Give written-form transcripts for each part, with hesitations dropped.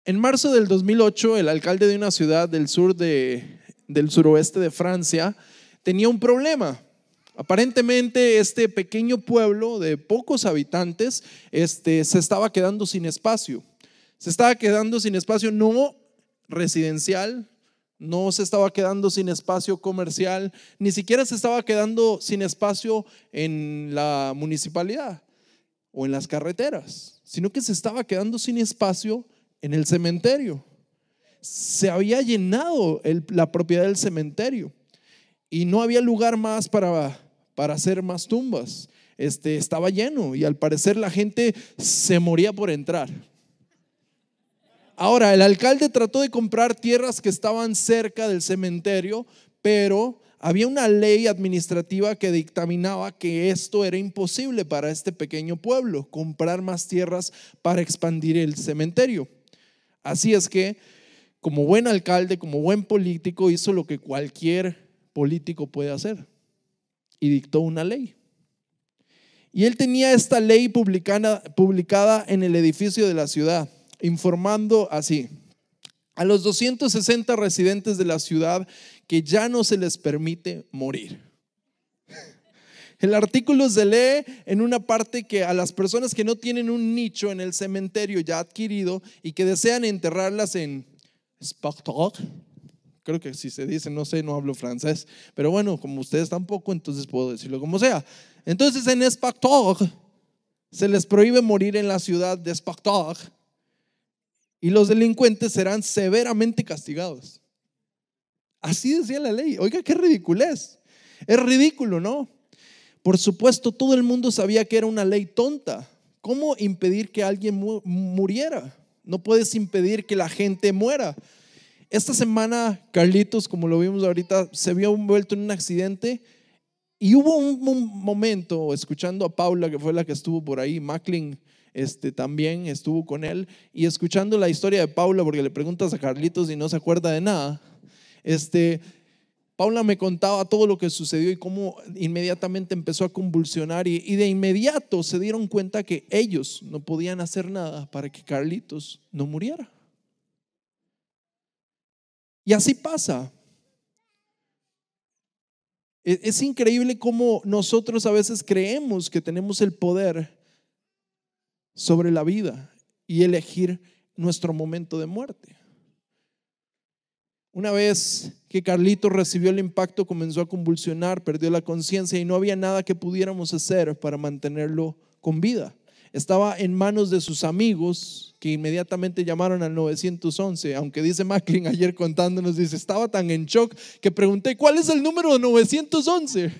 En marzo del 2008, el alcalde de una ciudad del suroeste de Francia tenía un problema. Aparentemente este pequeño pueblo de pocos habitantes se estaba quedando sin espacio. Se estaba quedando sin espacio no residencial, no se estaba quedando sin espacio comercial, ni siquiera se estaba quedando sin espacio en la municipalidad o en las carreteras, sino que se estaba quedando sin espacio en el cementerio. Se había llenado la propiedad del cementerio y no había lugar más para hacer más tumbas. Estaba lleno y al parecer la gente se moría por entrar. Ahora, el alcalde trató de comprar tierras que estaban cerca del cementerio, pero había una ley administrativa que dictaminaba que esto era imposible para este pequeño pueblo, comprar más tierras para expandir el cementerio. Así es que, como buen alcalde, como buen político, hizo lo que cualquier político puede hacer y dictó una ley. Y él tenía esta ley publicada en el edificio de la ciudad, informando así: a los 260 residentes de la ciudad que ya no se les permite morir. El artículo se lee en una parte que a las personas que no tienen un nicho en el cementerio ya adquirido y que desean enterrarlas en Spartak, creo que si se dice, no sé, no hablo francés, pero bueno, como ustedes tampoco, entonces puedo decirlo como sea. Entonces en Spartak se les prohíbe morir en la ciudad de Spartak y los delincuentes serán severamente castigados. Así decía la ley. Oiga, qué ridiculez. Es ridículo, ¿no? Por supuesto, todo el mundo sabía que era una ley tonta. ¿Cómo impedir que alguien muriera? No puedes impedir que la gente muera. Esta semana, Carlitos, como lo vimos ahorita, se vio envuelto en un accidente y hubo un momento, escuchando a Paula, que fue la que estuvo por ahí, Macklin también estuvo con él, y escuchando la historia de Paula, porque le preguntas a Carlitos y no se acuerda de nada. Paula me contaba todo lo que sucedió y cómo inmediatamente empezó a convulsionar y de inmediato se dieron cuenta que ellos no podían hacer nada para que Carlitos no muriera. Y así pasa. Es increíble cómo nosotros a veces creemos que tenemos el poder sobre la vida y elegir nuestro momento de muerte. Una vez que Carlitos recibió el impacto, comenzó a convulsionar, perdió la conciencia y no había nada que pudiéramos hacer para mantenerlo con vida. Estaba en manos de sus amigos, que inmediatamente llamaron al 911, aunque dice Macklin ayer contándonos, dice, estaba tan en shock que pregunté, ¿cuál es el número de 911?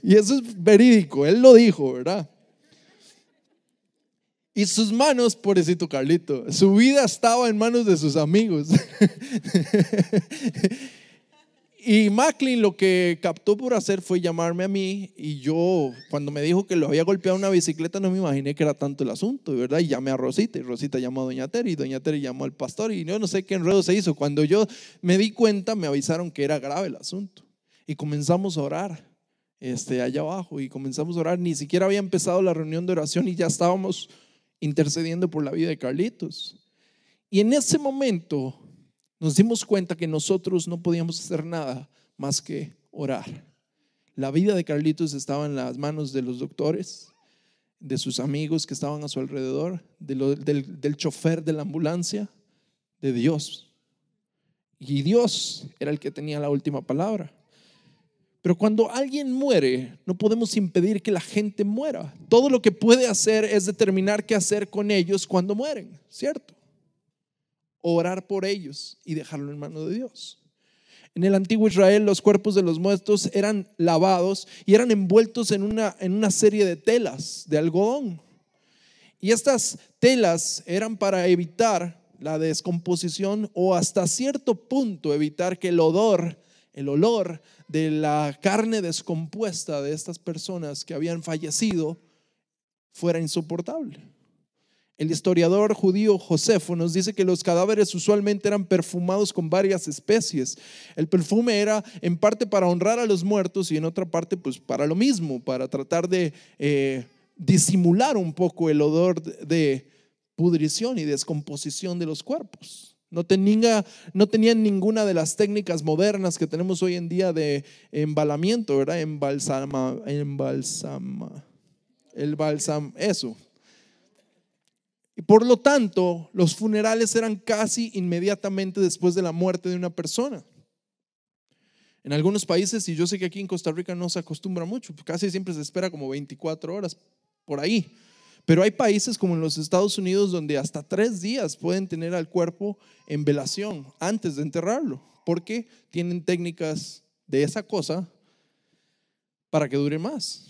Y eso es verídico, él lo dijo, ¿verdad? Y sus manos, pobrecito Carlito, su vida estaba en manos de sus amigos. Y Macklin lo que captó por hacer fue llamarme a mí, y yo, cuando me dijo que lo había golpeado una bicicleta, no me imaginé que era tanto el asunto, ¿verdad? Y llamé a Rosita, y Rosita llamó a Doña Terry, y Doña Terry llamó al pastor, y yo no sé qué enredo se hizo. Cuando yo me di cuenta, me avisaron que era grave el asunto, y comenzamos a orar allá abajo, y comenzamos a orar. Ni siquiera había empezado la reunión de oración y ya estábamos intercediendo por la vida de Carlitos. Y en ese momento nos dimos cuenta que nosotros no podíamos hacer nada más que orar. La vida de Carlitos estaba en las manos de los doctores, de sus amigos que estaban a su alrededor, del chofer de la ambulancia, de Dios. Y Dios era el que tenía la última palabra. Pero cuando alguien muere, no podemos impedir que la gente muera. Todo lo que puede hacer es determinar qué hacer con ellos cuando mueren, ¿cierto? Orar por ellos y dejarlo en manos de Dios. En el antiguo Israel, los cuerpos de los muertos eran lavados y eran envueltos en una serie de telas de algodón. Y estas telas eran para evitar la descomposición o hasta cierto punto evitar que el olor de la carne descompuesta de estas personas que habían fallecido fuera insoportable. El historiador judío Josefo nos dice que los cadáveres usualmente eran perfumados con varias especies. El perfume era en parte para honrar a los muertos y en otra parte pues para lo mismo, para tratar de disimular un poco el odor de pudrición y descomposición de los cuerpos. No tenían ninguna de las técnicas modernas que tenemos hoy en día de embalamiento, ¿verdad? Eso. Y por lo tanto, los funerales eran casi inmediatamente después de la muerte de una persona. En algunos países, y yo sé que aquí en Costa Rica no se acostumbra mucho, casi siempre se espera como 24 horas por ahí. Pero hay países como en los Estados Unidos donde hasta 3 días pueden tener al cuerpo en velación antes de enterrarlo, porque tienen técnicas de esa cosa para que dure más.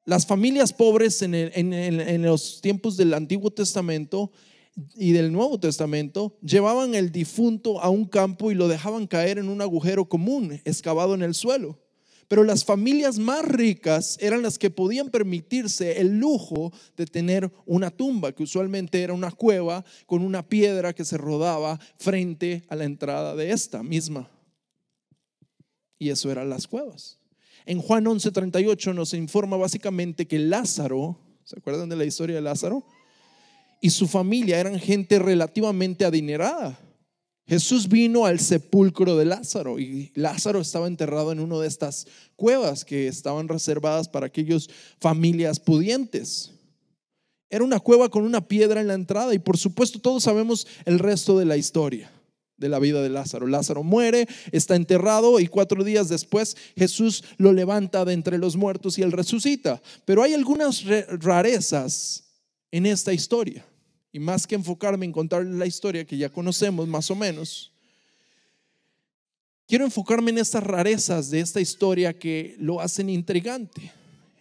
Las familias pobres en los tiempos del Antiguo Testamento y del Nuevo Testamento llevaban el difunto a un campo y lo dejaban caer en un agujero común excavado en el suelo. Pero las familias más ricas eran las que podían permitirse el lujo de tener una tumba, que usualmente era una cueva con una piedra que se rodaba frente a la entrada de esta misma. Y eso eran las cuevas. En Juan 11:38 nos informa básicamente que Lázaro, ¿se acuerdan de la historia de Lázaro? Y su familia eran gente relativamente adinerada. Jesús vino al sepulcro de Lázaro y Lázaro estaba enterrado en una de estas cuevas que estaban reservadas para aquellas familias pudientes. Era una cueva con una piedra en la entrada y por supuesto todos sabemos el resto de la historia de la vida de Lázaro. Lázaro muere, está enterrado y 4 días después Jesús lo levanta de entre los muertos y él resucita. Pero hay algunas rarezas en esta historia. Y más que enfocarme en contarles la historia que ya conocemos más o menos, quiero enfocarme en estas rarezas de esta historia que lo hacen intrigante.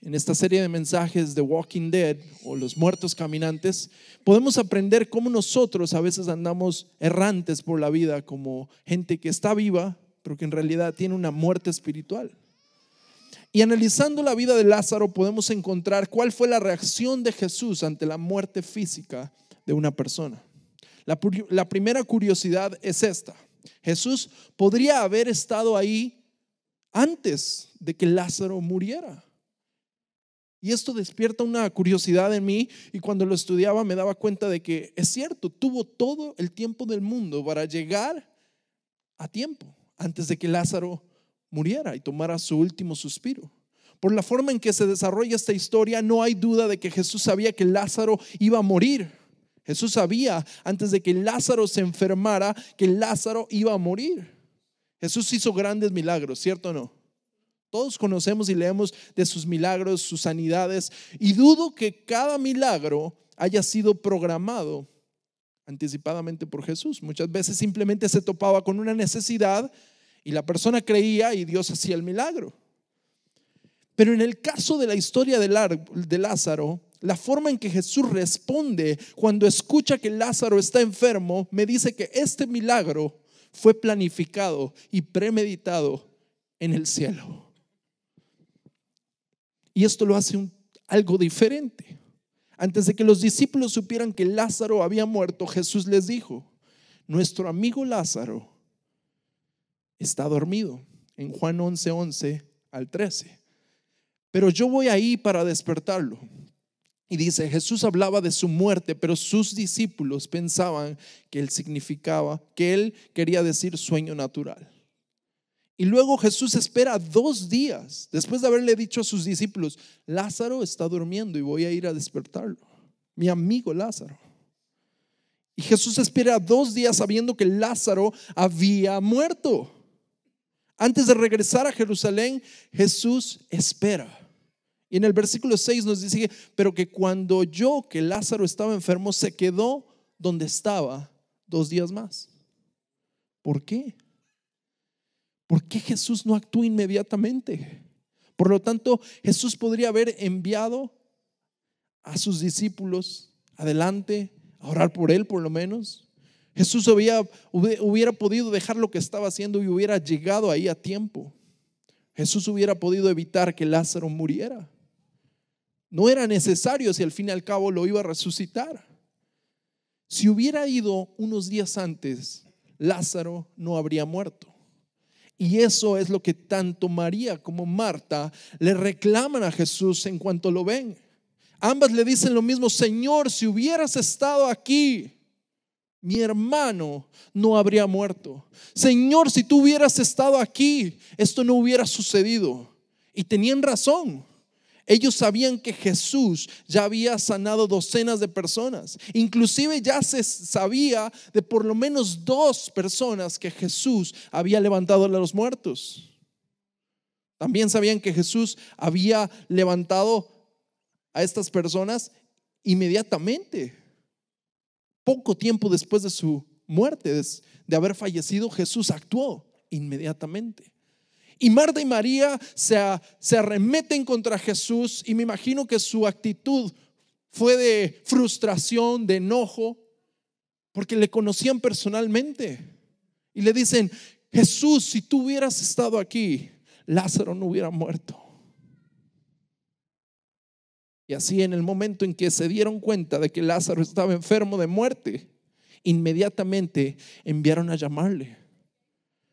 En esta serie de mensajes de Walking Dead o los muertos caminantes, podemos aprender cómo nosotros a veces andamos errantes por la vida como gente que está viva, pero que en realidad tiene una muerte espiritual. Y analizando la vida de Lázaro podemos encontrar cuál fue la reacción de Jesús ante la muerte física de una persona. La primera curiosidad es esta: Jesús podría haber estado ahí antes de que Lázaro muriera. Y esto despierta una curiosidad en mí, y cuando lo estudiaba me daba cuenta de que es cierto, tuvo todo el tiempo del mundo para llegar a tiempo antes de que Lázaro muriera y tomara su último suspiro. Por la forma en que se desarrolla esta historia, no hay duda de que Jesús sabía que Lázaro iba a morir. Jesús sabía antes de que Lázaro se enfermara que Lázaro iba a morir. Jesús hizo grandes milagros, ¿cierto o no? Todos conocemos y leemos de sus milagros, sus sanidades, y dudo que cada milagro haya sido programado anticipadamente por Jesús. Muchas veces simplemente se topaba con una necesidad y la persona creía y Dios hacía el milagro. Pero en el caso de la historia de Lázaro, la forma en que Jesús responde cuando escucha que Lázaro está enfermo me dice que este milagro fue planificado y premeditado en el cielo. Y esto lo hace algo diferente. Antes de que los discípulos supieran que Lázaro había muerto, Jesús les dijo: nuestro amigo Lázaro está dormido. En Juan 11:11 al 13. Pero yo voy ahí para despertarlo. Y dice, Jesús hablaba de su muerte, pero sus discípulos pensaban que él quería decir sueño natural. Y luego Jesús espera 2 días después de haberle dicho a sus discípulos: Lázaro está durmiendo y voy a ir a despertarlo, mi amigo Lázaro. Y Jesús espera 2 días sabiendo que Lázaro había muerto. Antes de regresar a Jerusalén, Jesús espera. Y en el versículo 6 nos dice, pero que cuando oyó que Lázaro estaba enfermo, se quedó donde estaba 2 días más. ¿Por qué? ¿Por qué Jesús no actuó inmediatamente? Por lo tanto, Jesús podría haber enviado a sus discípulos adelante a orar por él, por lo menos. Jesús hubiera podido dejar lo que estaba haciendo y hubiera llegado ahí a tiempo. Jesús hubiera podido evitar que Lázaro muriera. No era necesario si al fin y al cabo lo iba a resucitar. Si hubiera ido unos días antes, Lázaro no habría muerto. Y eso es lo que tanto María como Marta le reclaman a Jesús en cuanto lo ven. Ambas le dicen lo mismo: Señor, si hubieras estado aquí, mi hermano no habría muerto. Señor, si tú hubieras estado aquí, esto no hubiera sucedido. Y tenían razón. Ellos sabían que Jesús ya había sanado docenas de personas. Inclusive ya se sabía de por lo menos 2 personas que Jesús había levantado a los muertos. También sabían que Jesús había levantado a estas personas inmediatamente. Poco tiempo después de su muerte, de haber fallecido, Jesús actuó inmediatamente. Y Marta y María se arremeten contra Jesús, y me imagino que su actitud fue de frustración, de enojo, porque le conocían personalmente. Y le dicen: Jesús, si tú hubieras estado aquí, Lázaro no hubiera muerto. Y así, en el momento en que se dieron cuenta de que Lázaro estaba enfermo de muerte, inmediatamente enviaron a llamarle.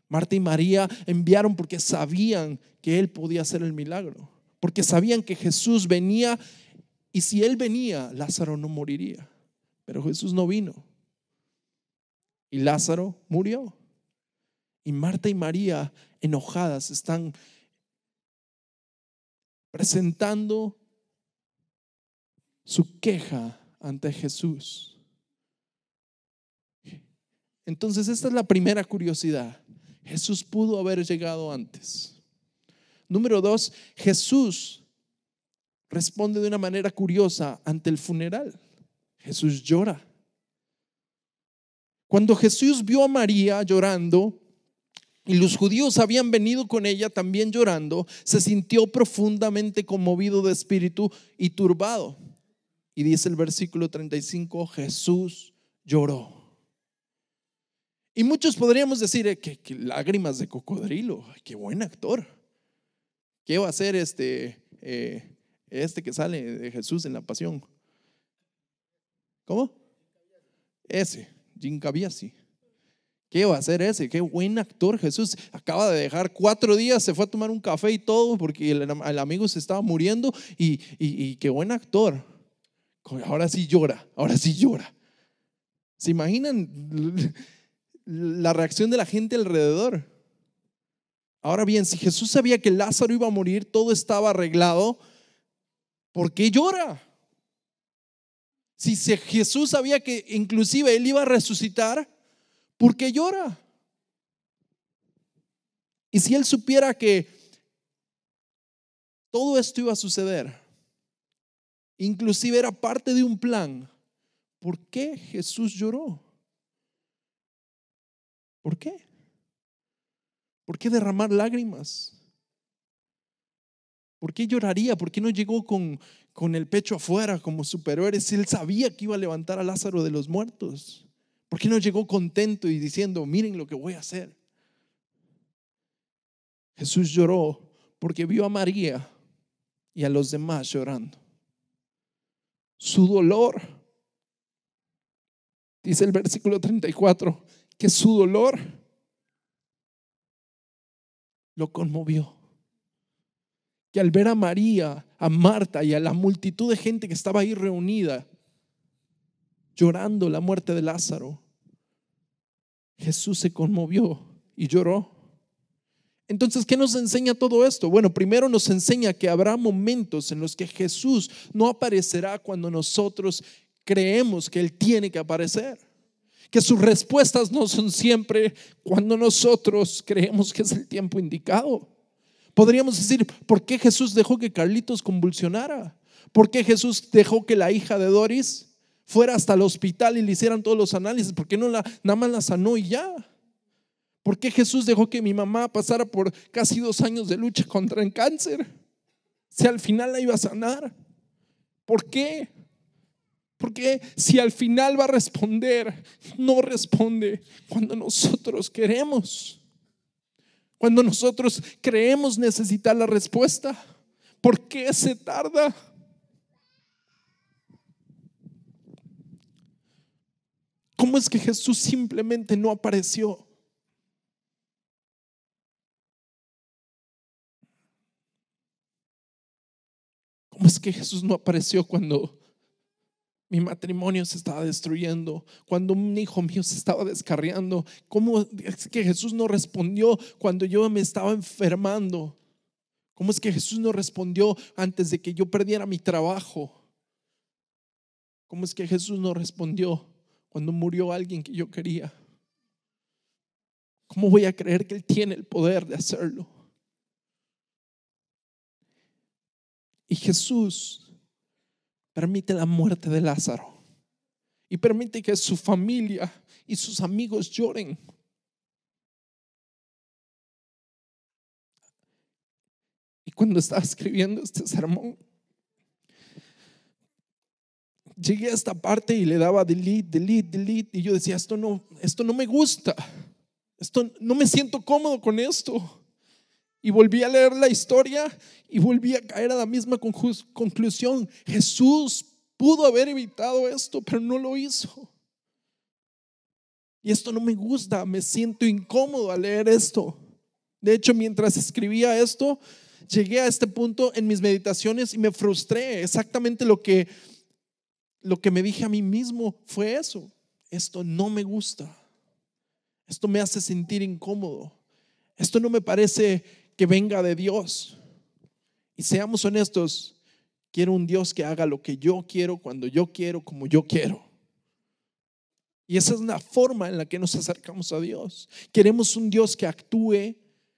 Marta y María enviaron porque sabían que él podía hacer el milagro, porque sabían que Jesús venía, y si él venía, Lázaro no moriría. Pero Jesús no vino y Lázaro murió. Y Marta y María, enojadas, están presentando su queja ante Jesús. Entonces, esta es la primera curiosidad: Jesús pudo haber llegado antes. Número 2, Jesús responde de una manera curiosa ante el funeral. Jesús llora. Cuando Jesús vio a María llorando, y los judíos habían venido con ella también llorando, se sintió profundamente conmovido de espíritu y turbado. Y dice el versículo 35: Jesús lloró. Y muchos podríamos decir que lágrimas de cocodrilo. Qué buen actor. ¿Qué va a hacer este que sale de Jesús en la pasión? ¿Cómo? Ese, Jim Caviezel. ¿Qué va a hacer ese? Qué buen actor. Jesús acaba de dejar 4 días, se fue a tomar un café y todo porque el amigo se estaba muriendo, y qué buen actor. Ahora sí llora, ahora sí llora. ¿Se imaginan la reacción de la gente alrededor? Ahora bien, si Jesús sabía que Lázaro iba a morir, todo estaba arreglado, ¿por qué llora? Si Jesús sabía que inclusive él iba a resucitar, ¿por qué llora? Y si él supiera que todo esto iba a suceder, inclusive era parte de un plan, ¿por qué Jesús lloró? ¿Por qué? ¿Por qué derramar lágrimas? ¿Por qué lloraría? ¿Por qué no llegó con el pecho afuera como superhéroe si él sabía que iba a levantar a Lázaro de los muertos? ¿Por qué no llegó contento y diciendo: miren lo que voy a hacer? Jesús lloró porque vio a María y a los demás llorando. Su dolor, dice el versículo 34, que su dolor lo conmovió. Que al ver a María, a Marta y a la multitud de gente que estaba ahí reunida llorando la muerte de Lázaro, Jesús se conmovió y lloró. Entonces, ¿qué nos enseña todo esto? Bueno, primero nos enseña que habrá momentos en los que Jesús no aparecerá cuando nosotros creemos que Él tiene que aparecer. Que sus respuestas no son siempre cuando nosotros creemos que es el tiempo indicado. Podríamos decir: ¿por qué Jesús dejó que Carlitos convulsionara? ¿Por qué Jesús dejó que la hija de Doris fuera hasta el hospital y le hicieran todos los análisis? ¿Por qué no nada más la sanó y ya? ¿Por qué Jesús dejó que mi mamá pasara por casi 2 años de lucha contra el cáncer si al final la iba a sanar? ¿Por qué? Porque si al final va a responder, no responde cuando nosotros queremos. Cuando nosotros creemos necesitar la respuesta, ¿por qué se tarda? ¿Cómo es que Jesús simplemente no apareció? ¿Cómo es que Jesús no apareció cuando mi matrimonio se estaba destruyendo, cuando un hijo mío se estaba descarriando? ¿Cómo es que Jesús no respondió cuando yo me estaba enfermando? ¿Cómo es que Jesús no respondió antes de que yo perdiera mi trabajo? ¿Cómo es que Jesús no respondió cuando murió alguien que yo quería? ¿Cómo voy a creer que Él tiene el poder de hacerlo? Y Jesús permite la muerte de Lázaro y permite que su familia y sus amigos lloren. Y cuando estaba escribiendo este sermón, llegué a esta parte y le daba delete, y yo decía, esto no me gusta, no me siento cómodo con esto. Y volví a leer la historia y volví a caer a la misma conclusión. Jesús pudo haber evitado esto, pero no lo hizo. Y esto no me gusta, me siento incómodo al leer esto. De hecho, mientras escribía esto, llegué a este punto en mis meditaciones y me frustré. Exactamente lo que me dije a mí mismo fue eso. Esto no me gusta. Esto me hace sentir incómodo. Esto no me parece que venga de Dios. Y seamos honestos, quiero un Dios que haga lo que yo quiero, cuando yo quiero, como yo quiero. Y esa es la forma en la que nos acercamos a Dios. Queremos un Dios que actúe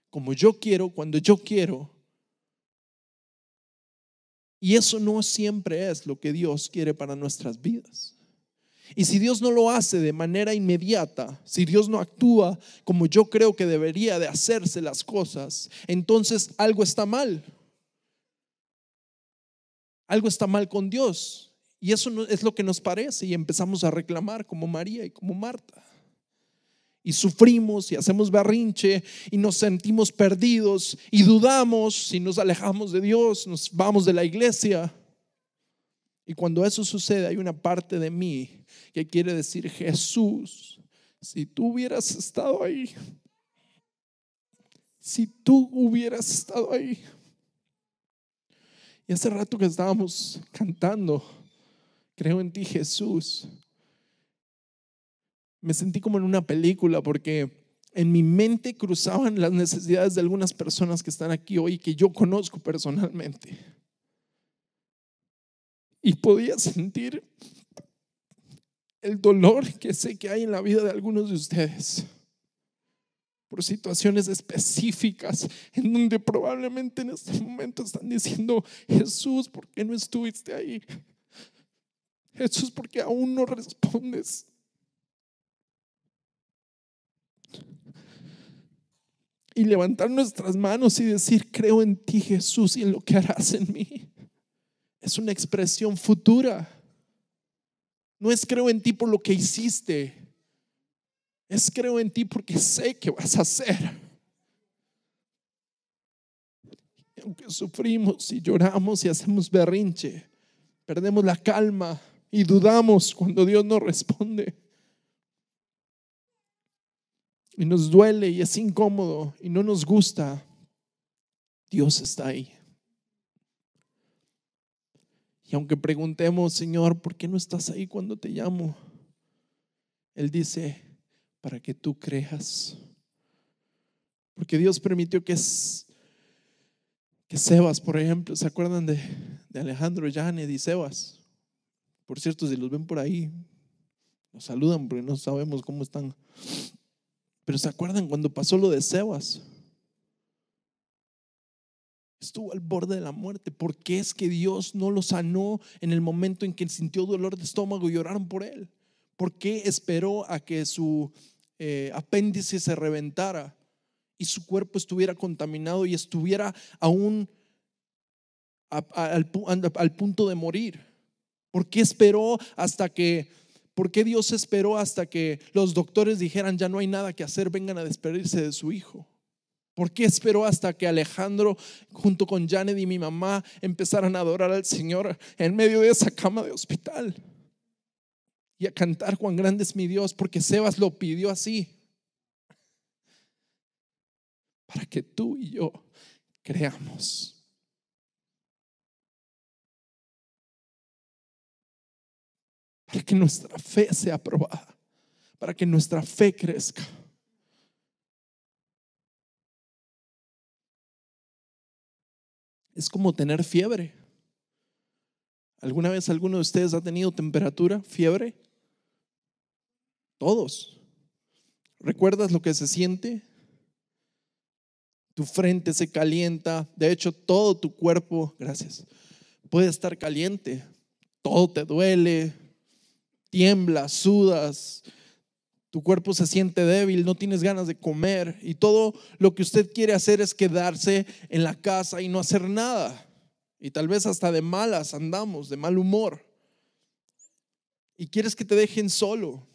como yo quiero, cuando yo quiero. Y eso no siempre es lo que Dios quiere para nuestras vidas. Y si Dios no lo hace de manera inmediata, si Dios no actúa como yo creo que debería de hacerse las cosas, entonces algo está mal. Algo está mal con Dios. Y eso no es lo que nos parece, y empezamos a reclamar como María y como Marta. Y sufrimos y hacemos berrinche y nos sentimos perdidos y dudamos si nos alejamos de Dios, nos vamos de la iglesia. Y cuando eso sucede, hay una parte de mí que quiere decir: Jesús, si tú hubieras estado ahí, si tú hubieras estado ahí. Y hace rato que estábamos cantando Creo en ti, Jesús, me sentí como en una película, porque en mi mente cruzaban las necesidades de algunas personas que están aquí hoy, que yo conozco personalmente. Y podía sentir el dolor que sé que hay en la vida de algunos de ustedes por situaciones específicas en donde probablemente en este momento están diciendo: Jesús, ¿por qué no estuviste ahí? Jesús, ¿por qué aún no respondes? Y levantar nuestras manos y decir: creo en ti, Jesús, y en lo que harás en mí, es una expresión futura. No es creo en ti por lo que hiciste, es creo en ti porque sé que vas a hacer. Aunque sufrimos y lloramos y hacemos berrinche, perdemos la calma y dudamos cuando Dios nos responde, y nos duele y es incómodo y no nos gusta, Dios está ahí. Y aunque preguntemos: Señor, ¿por qué no estás ahí cuando te llamo? Él dice: para que tú creas. Porque Dios permitió que Sebas, por ejemplo, ¿se acuerdan de Alejandro, Janet y Sebas? Por cierto, si los ven por ahí, nos saludan porque no sabemos cómo están. Pero ¿se acuerdan cuando pasó lo de Sebas? Estuvo al borde de la muerte. ¿Por qué es que Dios no lo sanó en el momento en que sintió dolor de estómago y oraron por él? ¿Por qué esperó a que su apéndice se reventara y su cuerpo estuviera contaminado y estuviera aún al punto de morir? ¿Por qué Dios esperó hasta que los doctores dijeran: ya no hay nada que hacer, vengan a despedirse de su hijo? ¿Por qué esperó hasta que Alejandro, junto con Janet y mi mamá, empezaran a adorar al Señor en medio de esa cama de hospital y a cantar cuán grande es mi Dios? Porque Sebas lo pidió así, para que tú y yo creamos. para que nuestra fe sea probada, para que nuestra fe crezca. Es como tener fiebre. ¿Alguna vez alguno de ustedes ha tenido temperatura, fiebre? Todos. ¿Recuerdas lo que se siente? Tu frente se calienta. De hecho, todo tu cuerpo, gracias, puede estar caliente. Todo te duele, tiemblas, sudas. Tu cuerpo se siente débil, no tienes ganas de comer y todo lo que usted quiere hacer es quedarse en la casa y no hacer nada. Y tal vez hasta de malas andamos, de mal humor. Y quieres que te dejen solo.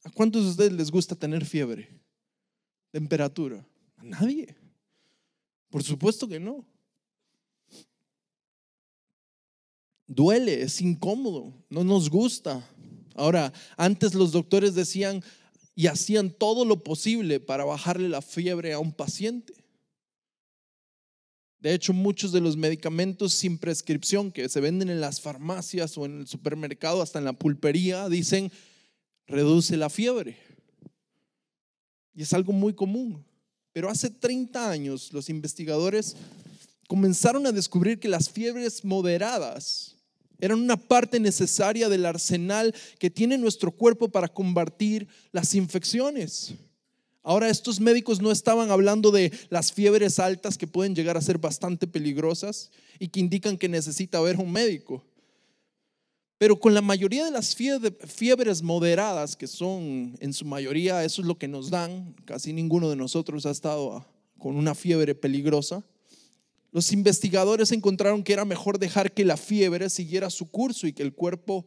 ¿A cuántos de ustedes les gusta tener fiebre? ¿Temperatura? ¿A nadie? Por supuesto que no. Duele, es incómodo, no nos gusta. Ahora, antes los doctores decían y hacían todo lo posible para bajarle la fiebre a un paciente. De hecho, muchos de los medicamentos sin prescripción que se venden en las farmacias o en el supermercado, hasta en la pulpería, dicen reduce la fiebre. Y es algo muy común. Pero hace 30 años los investigadores comenzaron a descubrir que las fiebres moderadas eran una parte necesaria del arsenal que tiene nuestro cuerpo para combatir las infecciones. Ahora, estos médicos no estaban hablando de las fiebres altas que pueden llegar a ser bastante peligrosas y que indican que necesita ver un médico. Pero con la mayoría de las fiebres moderadas, que son en su mayoría, eso es lo que nos dan, casi ninguno de nosotros ha estado con una fiebre peligrosa. Los investigadores encontraron que era mejor dejar que la fiebre siguiera su curso y que el cuerpo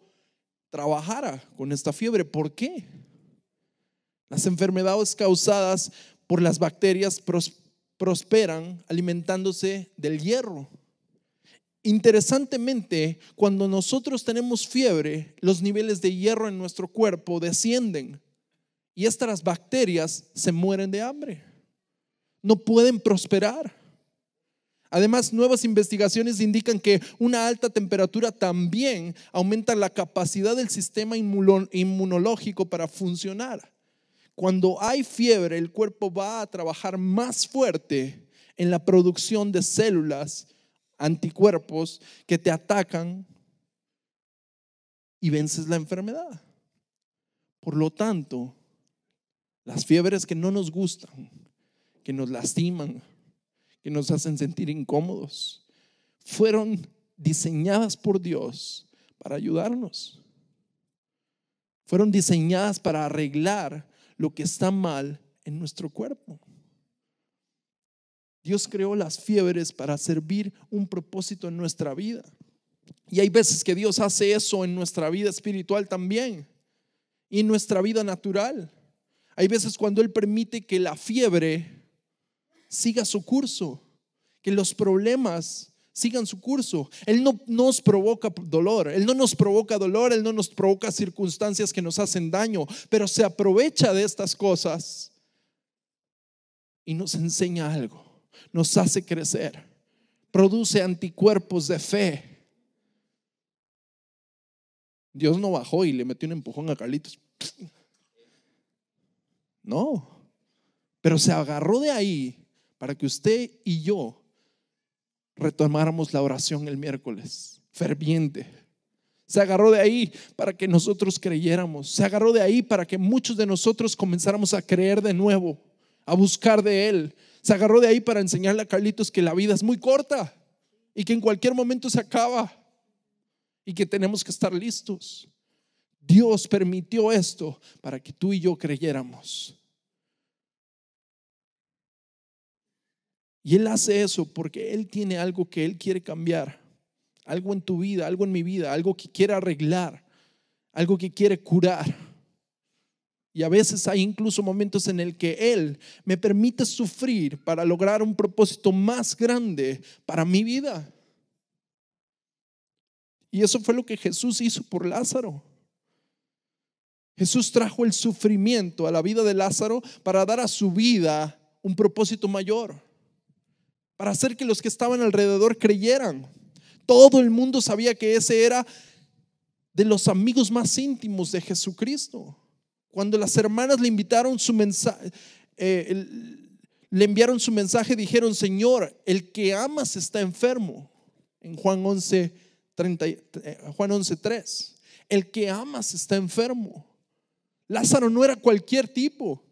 trabajara con esta fiebre. ¿Por qué? Las enfermedades causadas por las bacterias prosperan alimentándose del hierro. Interesantemente, cuando nosotros tenemos fiebre, los niveles de hierro en nuestro cuerpo descienden y estas bacterias se mueren de hambre. No pueden prosperar. Además, nuevas investigaciones indican que una alta temperatura también aumenta la capacidad del sistema inmunológico para funcionar. Cuando hay fiebre, el cuerpo va a trabajar más fuerte en la producción de células, anticuerpos que te atacan y vences la enfermedad. Por lo tanto, las fiebres que no nos gustan, que nos lastiman, que nos hacen sentir incómodos, fueron diseñadas por Dios para ayudarnos. Fueron diseñadas para arreglar lo que está mal en nuestro cuerpo. Dios creó las fiebres para servir un propósito en nuestra vida. Y hay veces que Dios hace eso en nuestra vida espiritual también y en nuestra vida natural. Hay veces cuando Él permite que la fiebre siga su curso, que los problemas sigan su curso. Él no nos provoca dolor, Él no nos provoca dolor, Él no nos provoca circunstancias que nos hacen daño, pero se aprovecha de estas cosas y nos enseña algo, nos hace crecer, produce anticuerpos de fe. Dios no bajó y le metió un empujón a Carlitos. No, pero se agarró de ahí para que usted y yo retomáramos la oración el miércoles, ferviente. Se agarró de ahí para que nosotros creyéramos. Se agarró de ahí para que muchos de nosotros comenzáramos a creer de nuevo, a buscar de Él. Se agarró de ahí para enseñarle a Carlitos que la vida es muy corta y que en cualquier momento se acaba y que tenemos que estar listos. Dios permitió esto para que tú y yo creyéramos. Y Él hace eso porque Él tiene algo que Él quiere cambiar, algo en tu vida, algo en mi vida, algo que quiere arreglar, algo que quiere curar. Y a veces hay incluso momentos en el que Él me permite sufrir para lograr un propósito más grande para mi vida. Y eso fue lo que Jesús hizo por Lázaro. Jesús trajo el sufrimiento a la vida de Lázaro para dar a su vida un propósito mayor, para hacer que los que estaban alrededor creyeran. Todo el mundo sabía que ese era de los amigos más íntimos de Jesucristo. Cuando las hermanas le invitaron su mensaje, le enviaron su mensaje, dijeron: Señor, el que amas está enfermo. En Juan 11:3, el que amas está enfermo. Lázaro no era cualquier tipo.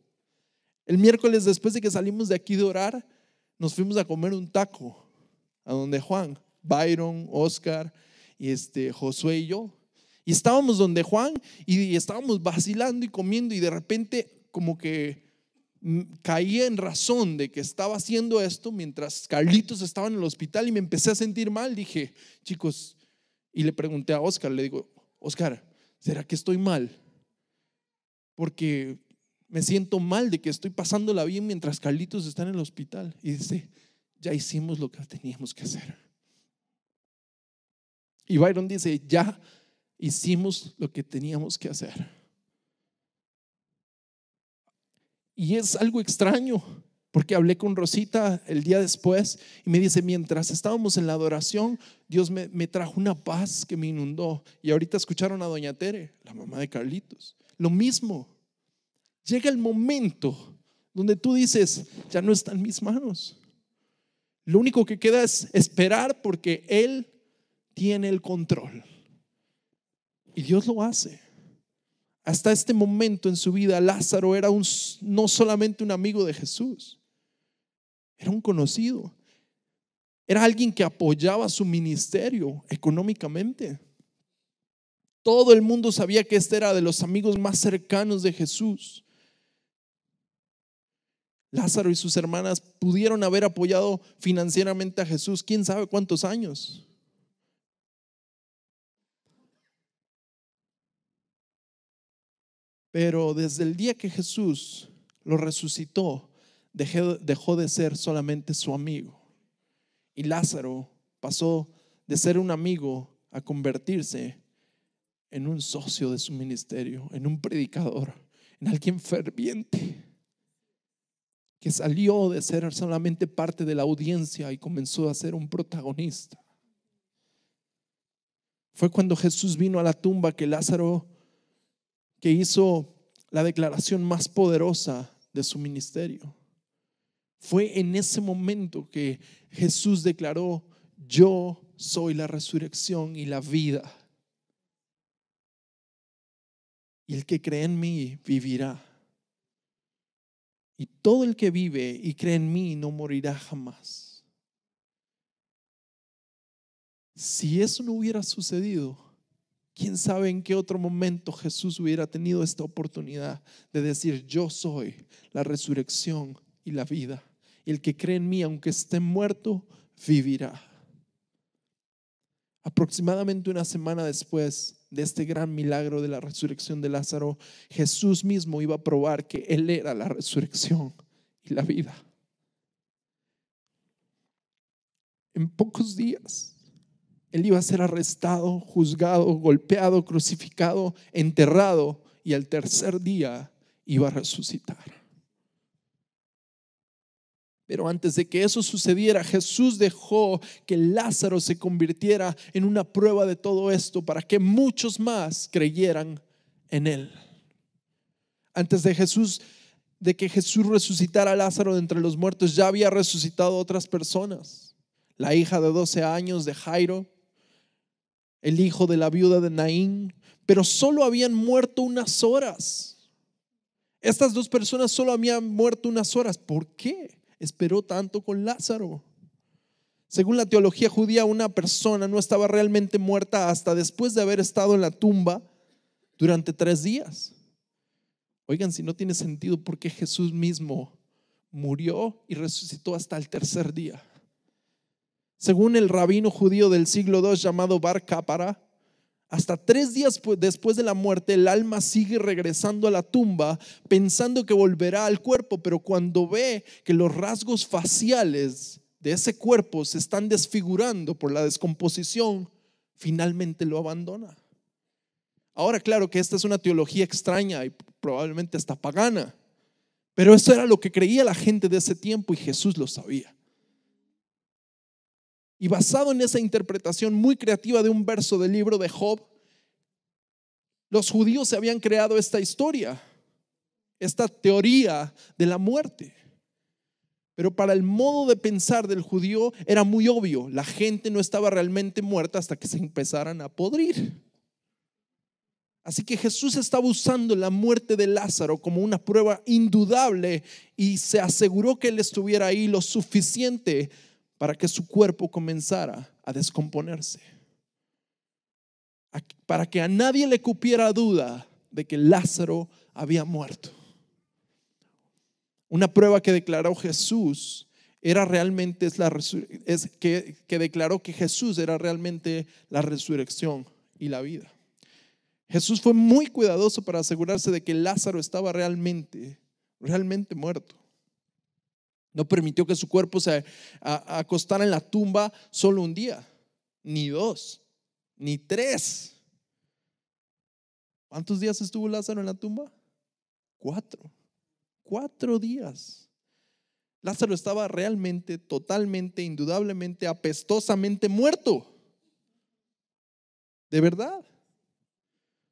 El miércoles, después de que salimos de aquí de orar, nos fuimos a comer un taco a donde Juan, Byron, Oscar y Josué y yo. Y estábamos donde Juan y estábamos vacilando y comiendo, y de repente como que caía en razón de que estaba haciendo esto mientras Carlitos estaba en el hospital, y me empecé a sentir mal. Dije: chicos, y le pregunté a Oscar, le digo: Oscar, ¿será que estoy mal? Porque me siento mal de que estoy pasándola bien mientras Carlitos está en el hospital. Y dice: ya hicimos lo que teníamos que hacer. Y Byron dice: ya hicimos lo que teníamos que hacer. Y es algo extraño, porque hablé con Rosita el día después y me dice: mientras estábamos en la adoración, Dios me trajo una paz que me inundó. Y ahorita escucharon a doña Tere, la mamá de Carlitos. Lo mismo. Llega el momento donde tú dices: ya no está en mis manos. Lo único que queda es esperar, porque Él tiene el control. Y Dios lo hace. Hasta este momento en su vida, Lázaro era no solamente un amigo de Jesús, era un conocido. Era alguien que apoyaba su ministerio económicamente. Todo el mundo sabía que este era de los amigos más cercanos de Jesús. Lázaro y sus hermanas pudieron haber apoyado financieramente a Jesús quién sabe cuántos años. Pero desde el día que Jesús lo resucitó, dejó de ser solamente su amigo. Y Lázaro pasó de ser un amigo a convertirse en un socio de su ministerio, en un predicador, en alguien ferviente, que salió de ser solamente parte de la audiencia y comenzó a ser un protagonista. Fue cuando Jesús vino a la tumba que Lázaro, que hizo la declaración más poderosa de su ministerio. Fue en ese momento que Jesús declaró: yo soy la resurrección y la vida, y el que cree en mí vivirá, y todo el que vive y cree en mí no morirá jamás. Si eso no hubiera sucedido, quién sabe en qué otro momento Jesús hubiera tenido esta oportunidad de decir: yo soy la resurrección y la vida, y el que cree en mí, aunque esté muerto, vivirá. Aproximadamente una semana después de este gran milagro de la resurrección de Lázaro, Jesús mismo iba a probar que Él era la resurrección y la vida. En pocos días Él iba a ser arrestado, juzgado, golpeado, crucificado, enterrado, y al tercer día iba a resucitar. Pero antes de que eso sucediera, Jesús dejó que Lázaro se convirtiera en una prueba de todo esto para que muchos más creyeran en Él. Antes de que Jesús resucitara a Lázaro de entre los muertos, ya había resucitado a otras personas. La hija de 12 años de Jairo, el hijo de la viuda de Naín, pero solo habían muerto unas horas. Estas dos personas solo habían muerto unas horas. ¿Por qué esperó tanto con Lázaro? Según la teología judía, una persona no estaba realmente muerta hasta después de haber estado en la tumba durante 3 días. Oigan, si no tiene sentido, ¿por qué Jesús mismo murió y resucitó hasta el tercer día? Según el rabino judío del siglo II llamado Bar Cápara, hasta 3 días después de la muerte, el alma sigue regresando a la tumba pensando que volverá al cuerpo, pero cuando ve que los rasgos faciales de ese cuerpo se están desfigurando por la descomposición, finalmente lo abandona. Ahora, claro que esta es una teología extraña y probablemente hasta pagana, pero eso era lo que creía la gente de ese tiempo y Jesús lo sabía. Y basado en esa interpretación muy creativa de un verso del libro de Job, Los judíos se habían creado esta historia, esta teoría de la muerte. Pero para el modo de pensar del judío era muy obvio, la gente no estaba realmente muerta hasta que se empezaran a podrir. Así que Jesús estaba usando la muerte de Lázaro como una prueba indudable y se aseguró que él estuviera ahí lo suficiente para que su cuerpo comenzara a descomponerse. Para que a nadie le cupiera duda de que Lázaro había muerto. Una prueba que declaró Jesús era realmente que declaró que Jesús era realmente la resurrección y la vida. Jesús fue muy cuidadoso para asegurarse de que Lázaro estaba realmente muerto. No permitió que su cuerpo se acostara en la tumba solo un día, ni 2, ni 3. ¿Cuántos días estuvo Lázaro en la tumba? 4 días. Lázaro estaba realmente, totalmente, indudablemente, apestosamente muerto. De verdad.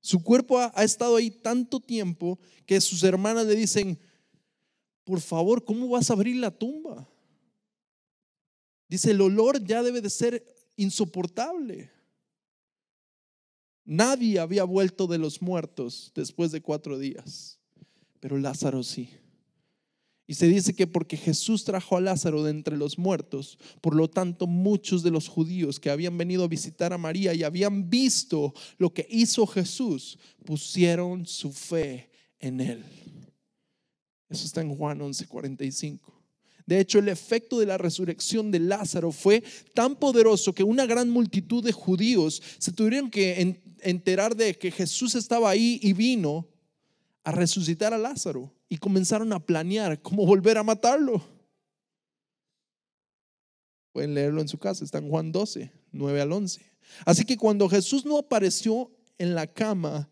Su cuerpo ha estado ahí tanto tiempo que sus hermanas le dicen: por favor, ¿cómo vas a abrir la tumba? Dice, el olor ya debe de ser insoportable. Nadie había vuelto de los muertos después de 4 días, pero Lázaro sí. Y se dice que porque Jesús trajo a Lázaro de entre los muertos, por lo tanto muchos de los judíos que habían venido a visitar a María y habían visto lo que hizo Jesús, pusieron su fe en él. Eso está en Juan 11:45. De hecho, el efecto de la resurrección de Lázaro fue tan poderoso que una gran multitud de judíos se tuvieron que enterar de que Jesús estaba ahí y vino a resucitar a Lázaro, y comenzaron a planear cómo volver a matarlo. Pueden leerlo en su casa, está en Juan 12:9-11. Así que cuando Jesús no apareció en la cama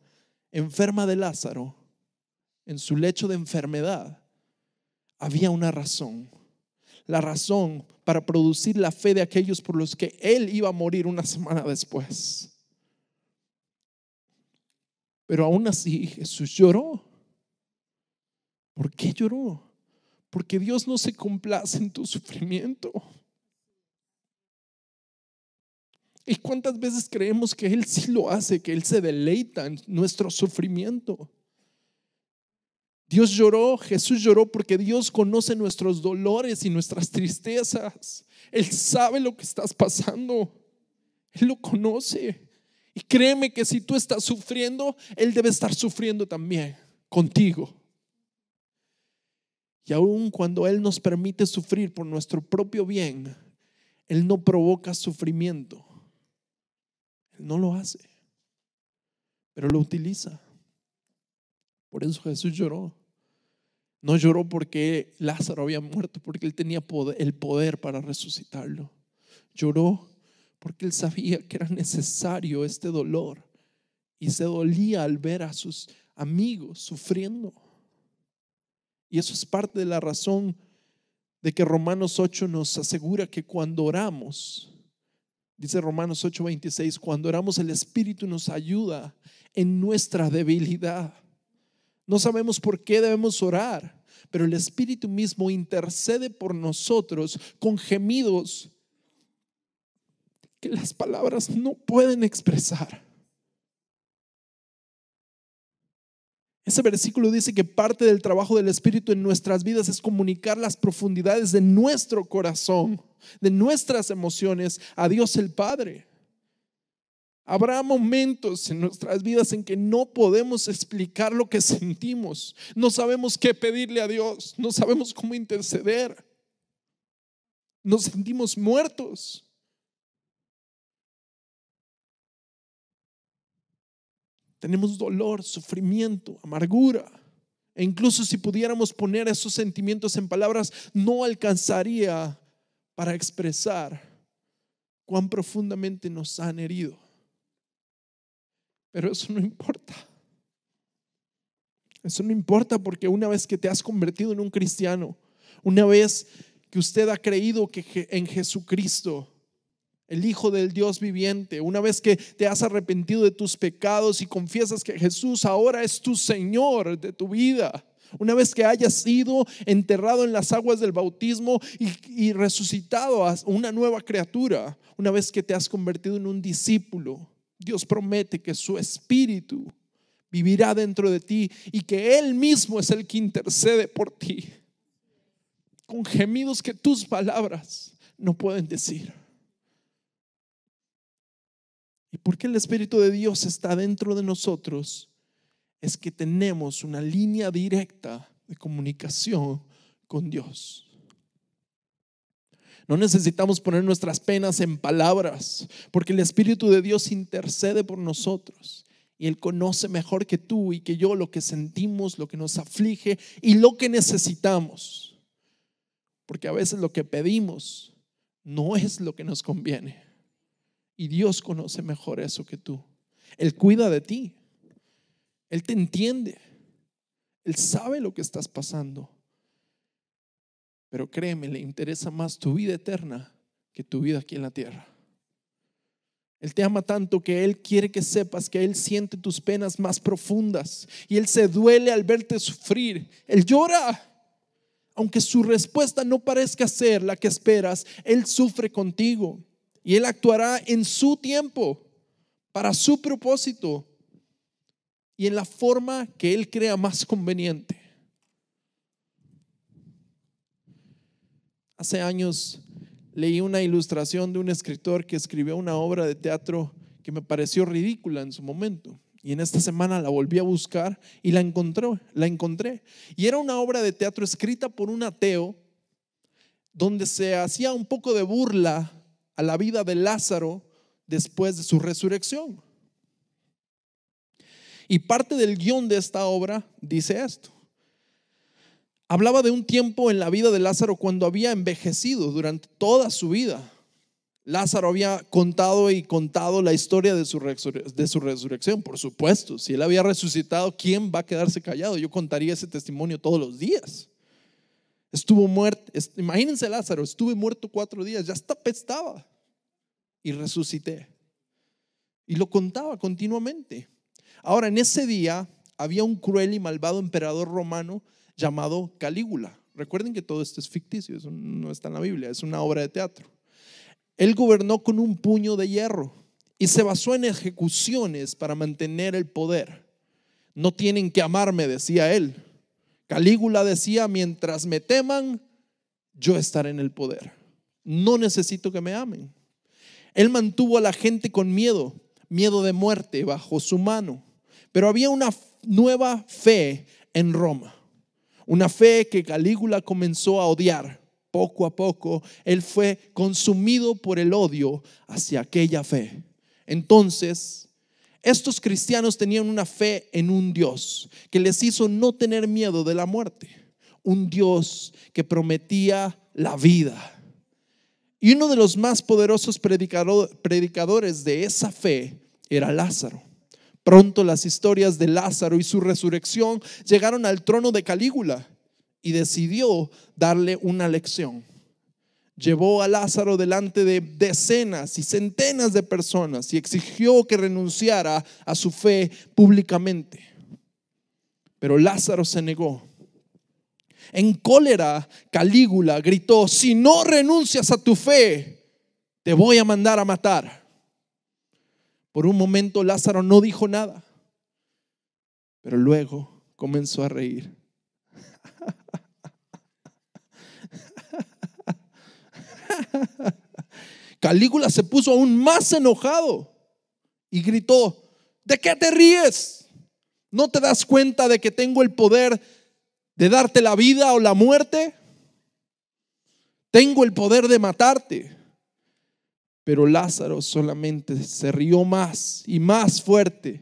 enferma de Lázaro, en su lecho de enfermedad, había una razón. La razón para producir la fe de aquellos por los que él iba a morir una semana después. Pero aún así Jesús lloró. ¿Por qué lloró? Porque Dios no se complace en tu sufrimiento. ¿Y cuántas veces creemos que Él sí lo hace, que Él se deleita en nuestro sufrimiento? Dios lloró, Jesús lloró porque Dios conoce nuestros dolores y nuestras tristezas. Él sabe lo que estás pasando. Él lo conoce. Y créeme que si tú estás sufriendo, Él debe estar sufriendo también contigo. Y aun cuando Él nos permite sufrir por nuestro propio bien, Él no provoca sufrimiento. Él no lo hace, pero lo utiliza. Por eso Jesús lloró. No lloró porque Lázaro había muerto, porque Él tenía el poder para resucitarlo. Lloró porque Él sabía que era necesario este dolor y se dolía al ver a sus amigos sufriendo. Y eso es parte de la razón de que Romanos 8 nos asegura que cuando oramos, dice Romanos 8:26, cuando oramos el Espíritu nos ayuda en nuestra debilidad. No sabemos por qué debemos orar, pero el Espíritu mismo intercede por nosotros con gemidos que las palabras no pueden expresar. Ese versículo dice que parte del trabajo del Espíritu en nuestras vidas es comunicar las profundidades de nuestro corazón, de nuestras emociones a Dios el Padre. Habrá momentos en nuestras vidas en que no podemos explicar lo que sentimos. No sabemos qué pedirle a Dios, no sabemos cómo interceder. Nos sentimos muertos. Tenemos dolor, sufrimiento, amargura. E incluso si pudiéramos poner esos sentimientos en palabras, no alcanzaría para expresar cuán profundamente nos han herido. Pero eso no importa. Eso no importa, porque una vez que te has convertido en un cristiano, una vez que usted ha creído que en Jesucristo, el Hijo del Dios viviente, una vez que te has arrepentido de tus pecados y confiesas que Jesús ahora es tu Señor de tu vida, una vez que hayas sido enterrado en las aguas del bautismo y resucitado a una nueva criatura, una vez que te has convertido en un discípulo, Dios promete que su Espíritu vivirá dentro de ti y que Él mismo es el que intercede por ti con gemidos que tus palabras no pueden decir. ¿Y por qué el Espíritu de Dios está dentro de nosotros? Es que tenemos una línea directa de comunicación con Dios. No necesitamos poner nuestras penas en palabras, porque el Espíritu de Dios intercede por nosotros y Él conoce mejor que tú y que yo lo que sentimos, lo que nos aflige y lo que necesitamos. Porque a veces lo que pedimos no es lo que nos conviene y Dios conoce mejor eso que tú. Él cuida de ti. Él te entiende, Él sabe lo que estás pasando, pero créeme, le interesa más tu vida eterna que tu vida aquí en la tierra. Él te ama tanto que Él quiere que sepas que Él siente tus penas más profundas y Él se duele al verte sufrir. Él llora, aunque su respuesta no parezca ser la que esperas. Él sufre contigo y Él actuará en su tiempo, para su propósito y en la forma que Él crea más conveniente. Hace años leí una ilustración de un escritor que escribió una obra de teatro que me pareció ridícula en su momento. Y en esta semana la volví a buscar y la encontré. Y era una obra de teatro escrita por un ateo donde se hacía un poco de burla a la vida de Lázaro después de su resurrección. Y parte del guión de esta obra dice esto. Hablaba de un tiempo en la vida de Lázaro cuando había envejecido durante toda su vida. Lázaro había contado y contado la historia de su resurrección, por supuesto. Si él había resucitado, ¿quién va a quedarse callado? Yo contaría ese testimonio todos los días. Estuvo muerto, imagínense Lázaro, estuve muerto 4 días, ya hasta apestaba y resucité. Y lo contaba continuamente. Ahora, en ese día había un cruel y malvado emperador romano llamado Calígula. Recuerden que todo esto es ficticio, eso no está en la Biblia, es una obra de teatro. Él gobernó con un puño de hierro y se basó en ejecuciones para mantener el poder. No tienen que amarme, decía él. Calígula decía, mientras me teman, yo estaré en el poder. No necesito que me amen. Él mantuvo a la gente con miedo de muerte bajo su mano. Pero había una nueva fe en Roma, una fe que Calígula comenzó a odiar. Poco a poco, él fue consumido por el odio hacia aquella fe. Entonces, estos cristianos tenían una fe en un Dios que les hizo no tener miedo de la muerte, un Dios que prometía la vida. Y uno de los más poderosos predicadores de esa fe era Lázaro. Pronto las historias de Lázaro y su resurrección llegaron al trono de Calígula y decidió darle una lección. Llevó a Lázaro delante de decenas y centenas de personas y exigió que renunciara a su fe públicamente. Pero Lázaro se negó. En cólera, Calígula gritó: si no renuncias a tu fe, te voy a mandar a matar. Por un momento Lázaro no dijo nada, pero luego comenzó a reír. Calígula se puso aún más enojado y gritó: ¿de qué te ríes? ¿No te das cuenta de que tengo el poder de darte la vida o la muerte? Tengo el poder de matarte. Pero Lázaro solamente se rió más y más fuerte.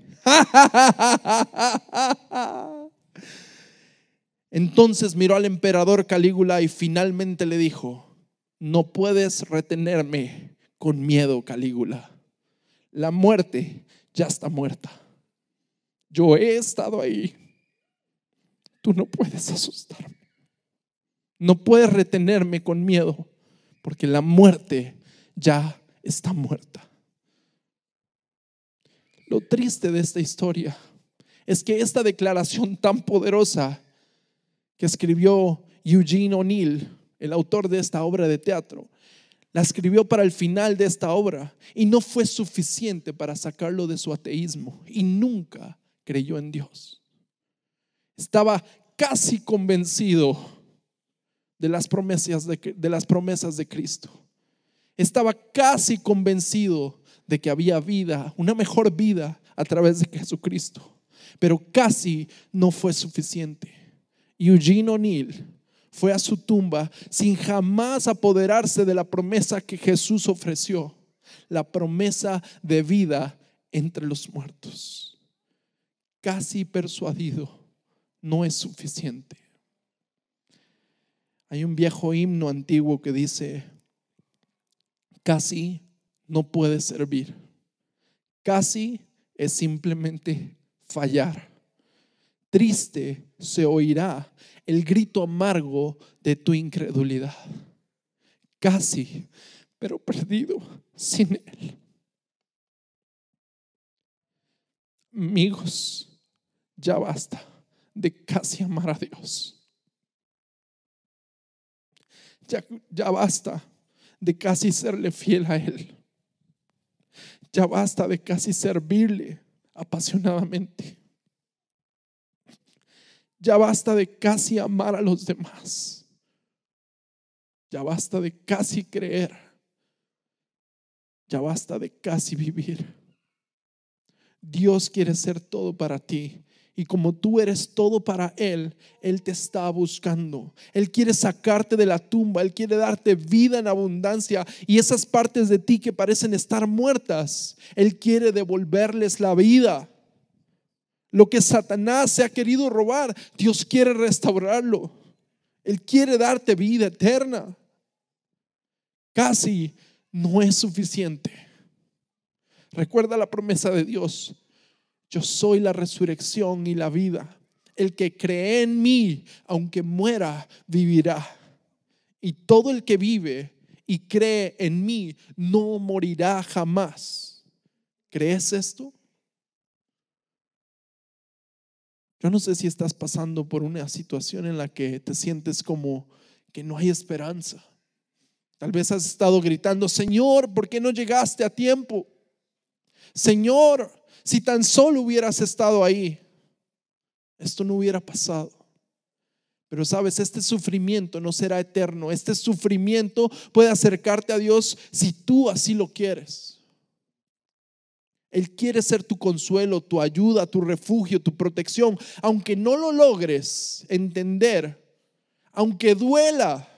Entonces miró al emperador Calígula y finalmente le dijo: no puedes retenerme con miedo, Calígula. La muerte ya está muerta. Yo he estado ahí. Tú no puedes asustarme. No puedes retenerme con miedo, porque la muerte ya está muerta. Lo triste de esta historia es que esta declaración tan poderosa que escribió Eugene O'Neill, el autor de esta obra de teatro, la escribió para el final de esta obra y no fue suficiente para sacarlo de su ateísmo, y nunca creyó en Dios. Estaba casi convencido de las promesas de Cristo. Estaba casi convencido de que había vida, una mejor vida a través de Jesucristo, pero casi no fue suficiente. Eugene O'Neill fue a su tumba sin jamás apoderarse de la promesa que Jesús ofreció, la promesa de vida entre los muertos. Casi persuadido, no es suficiente. Hay un viejo himno antiguo que dice: casi no puede servir, casi es simplemente fallar. Triste se oirá el grito amargo de tu incredulidad. Casi, pero perdido sin Él. Amigos, ya basta de casi amar a Dios. Ya basta de casi serle fiel a Él. Ya basta de casi servirle apasionadamente. Ya basta de casi amar a los demás. Ya basta de casi creer. Ya basta de casi vivir. Dios quiere ser todo para ti. Y como tú eres todo para Él, Él te está buscando. Él quiere sacarte de la tumba. Él quiere darte vida en abundancia. Y esas partes de ti que parecen estar muertas, Él quiere devolverles la vida. Lo que Satanás se ha querido robar, Dios quiere restaurarlo. Él quiere darte vida eterna. Casi no es suficiente. Recuerda la promesa de Dios: yo soy la resurrección y la vida. El que cree en mí, aunque muera, vivirá. Y todo el que vive y cree en mí no morirá jamás. ¿Crees esto? Yo no sé si estás pasando por una situación en la que te sientes como que no hay esperanza. Tal vez has estado gritando: Señor, ¿por qué no llegaste a tiempo? Señor, si tan solo hubieras estado ahí, esto no hubiera pasado. Pero sabes, este sufrimiento no será eterno. Este sufrimiento puede acercarte a Dios si tú así lo quieres. Él quiere ser tu consuelo, tu ayuda, tu refugio, tu protección. Aunque no lo logres entender, aunque duela,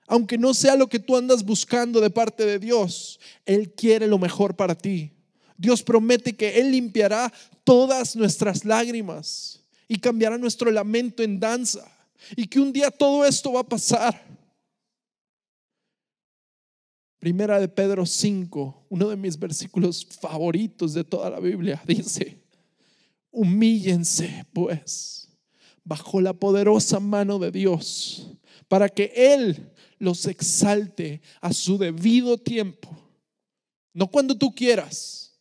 aunque no sea lo que tú andas buscando de parte de Dios, Él quiere lo mejor para ti. Dios promete que Él limpiará todas nuestras lágrimas y cambiará nuestro lamento en danza, y que un día todo esto va a pasar. Primera de Pedro 5, uno de mis versículos favoritos de toda la Biblia, dice: humíllense pues bajo la poderosa mano de Dios, para que Él los exalte a su debido tiempo. No cuando tú quieras,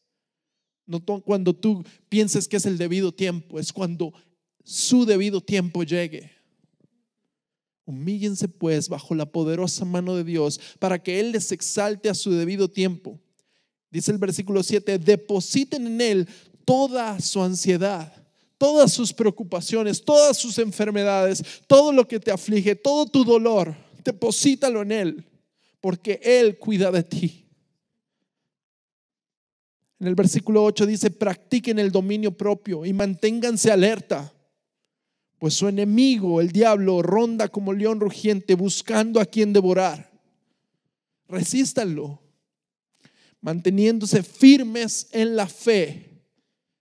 no cuando tú pienses que es el debido tiempo, es cuando su debido tiempo llegue. Humíllense pues bajo la poderosa mano de Dios, para que Él les exalte a su debido tiempo. Dice el versículo 7: depositen en Él toda su ansiedad, todas sus preocupaciones, todas sus enfermedades, todo lo que te aflige, todo tu dolor. Deposítalo en Él, porque Él cuida de ti. En el versículo 8 dice: practiquen el dominio propio y manténganse alerta, pues su enemigo, el diablo, ronda como león rugiente buscando a quien devorar. Resístanlo, manteniéndose firmes en la fe,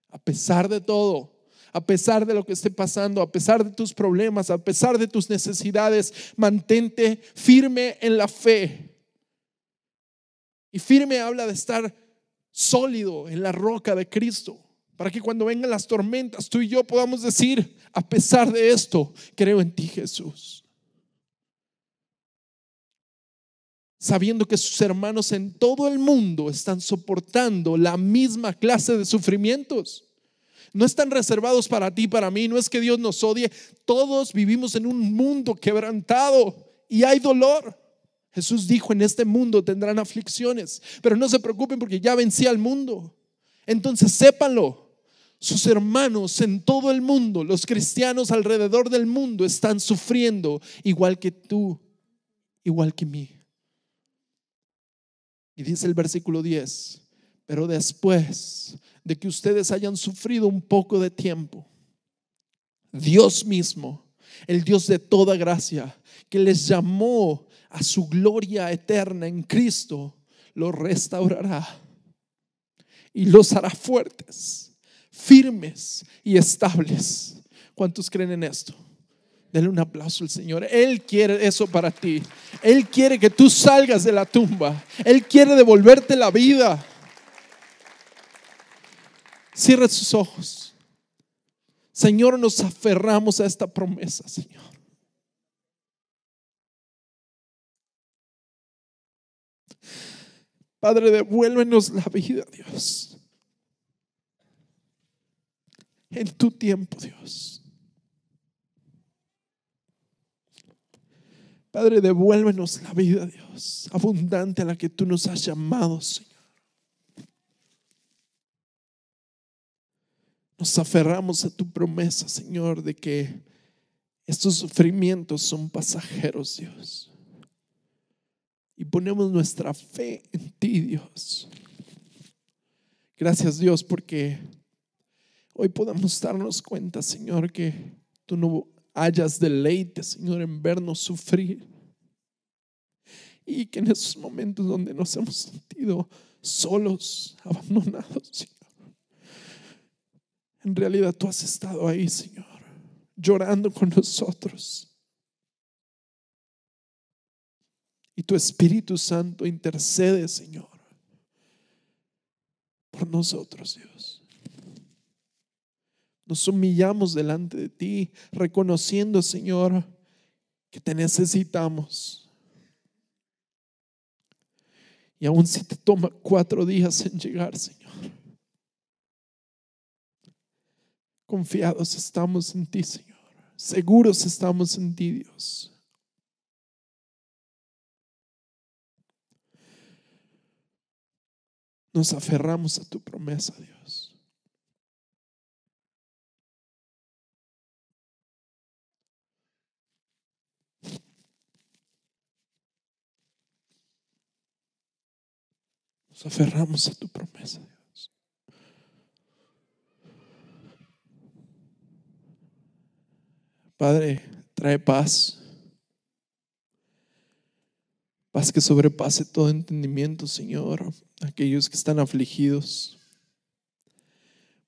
a pesar de todo, a pesar de lo que esté pasando, a pesar de tus problemas, a pesar de tus necesidades. Mantente firme en la fe. Y firme habla de estar sólido en la roca de Cristo, para que cuando vengan las tormentas, tú y yo podamos decir: a pesar de esto, creo en ti, Jesús. sabiendo que sus hermanos en todo el mundo están soportando la misma clase de sufrimientos. No están reservados para ti, para mí. No es que Dios nos odie. Todos vivimos en un mundo quebrantado y hay dolor. Jesús dijo: en este mundo tendrán aflicciones, pero no se preocupen porque ya vencí al mundo. Entonces sépanlo, sus hermanos en todo el mundo, los cristianos alrededor del mundo, están sufriendo igual que tú, igual que mí. Y dice el versículo 10: pero después de que ustedes hayan sufrido un poco de tiempo, Dios mismo, el Dios de toda gracia, que les llamó a su gloria eterna en Cristo, los restaurará y los hará fuertes, firmes y estables. ¿Cuántos creen en esto? Denle un aplauso al Señor. Él quiere eso para ti. Él quiere que tú salgas de la tumba. Él quiere devolverte la vida. Cierra sus ojos. Señor, nos aferramos a esta promesa, Señor. Padre, devuélvenos la vida, Dios, en tu tiempo, Dios. Padre, devuélvenos la vida, Dios, abundante a la que tú nos has llamado, Señor. Nos aferramos a tu promesa, Señor, de que estos sufrimientos son pasajeros, Dios. Y ponemos nuestra fe en ti, Dios. Gracias, Dios, porque hoy podamos darnos cuenta, Señor, que tú no hayas deleite, Señor, en vernos sufrir. Y que en esos momentos donde nos hemos sentido solos, abandonados, Señor, en realidad tú has estado ahí, Señor, llorando con nosotros. Y tu Espíritu Santo intercede, Señor, por nosotros, Dios. Nos humillamos delante de ti, reconociendo, Señor, que te necesitamos. Y aun si te toma 4 días en llegar, Señor, confiados estamos en ti, Señor. Seguros estamos en ti, Dios. Nos aferramos a tu promesa, Dios. Nos aferramos a tu promesa, Dios. Padre, trae paz. Paz que sobrepase todo entendimiento, Señor. Aquellos que están afligidos,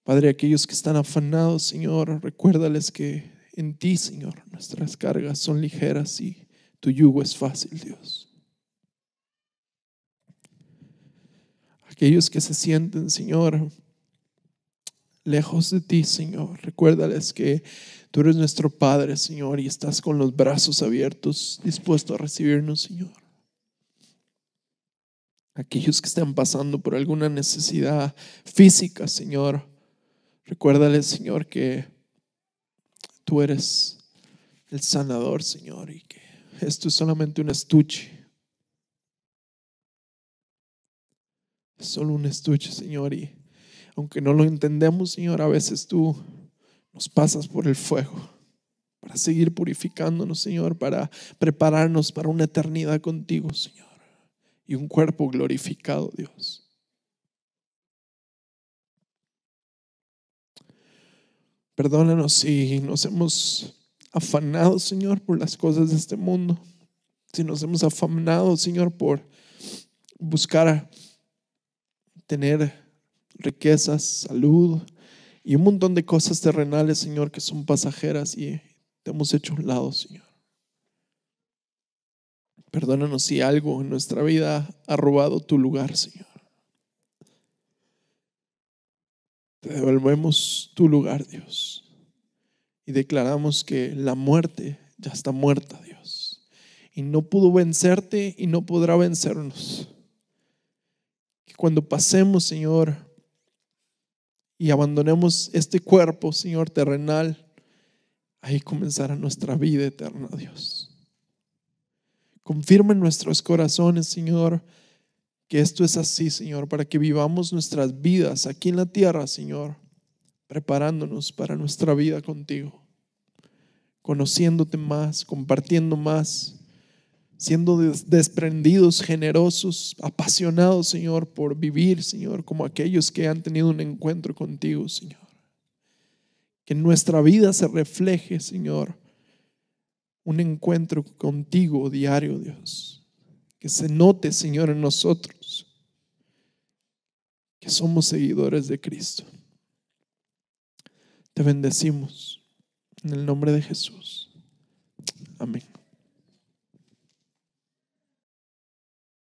Padre, aquellos que están afanados, Señor, recuérdales que en ti, Señor, nuestras cargas son ligeras y tu yugo es fácil, Dios. Aquellos que se sienten, Señor, lejos de ti, Señor, recuérdales que tú eres nuestro Padre, Señor, y estás con los brazos abiertos, dispuesto a recibirnos, Señor. Aquellos que están pasando por alguna necesidad física, Señor, recuérdales, Señor, que tú eres el sanador, Señor, y que esto es solamente un estuche. Es solo un estuche, Señor, y aunque no lo entendemos, Señor, a veces tú nos pasas por el fuego para seguir purificándonos, Señor, para prepararnos para una eternidad contigo, Señor, y un cuerpo glorificado, Dios. Perdónanos si nos hemos afanado, Señor, por las cosas de este mundo. Si nos hemos afanado, Señor, por buscar tener riquezas, salud y un montón de cosas terrenales, Señor, que son pasajeras y te hemos hecho a un lado, Señor. Perdónanos si algo en nuestra vida ha robado tu lugar, Señor. Te devolvemos tu lugar, Dios, y declaramos que la muerte ya está muerta, Dios, y no pudo vencerte y no podrá vencernos. Que cuando pasemos, Señor, y abandonemos este cuerpo, Señor, terrenal, ahí comenzará nuestra vida eterna, Dios. Confirma en nuestros corazones, Señor, que esto es así, Señor, para que vivamos nuestras vidas aquí en la tierra, Señor, preparándonos para nuestra vida contigo, conociéndote más, compartiendo más, siendo desprendidos, generosos, apasionados, Señor, por vivir, Señor, como aquellos que han tenido un encuentro contigo, Señor. Que en nuestra vida se refleje, Señor, un encuentro contigo diario, Dios. Que se note, Señor, en nosotros que somos seguidores de Cristo. Te bendecimos en el nombre de Jesús. Amén.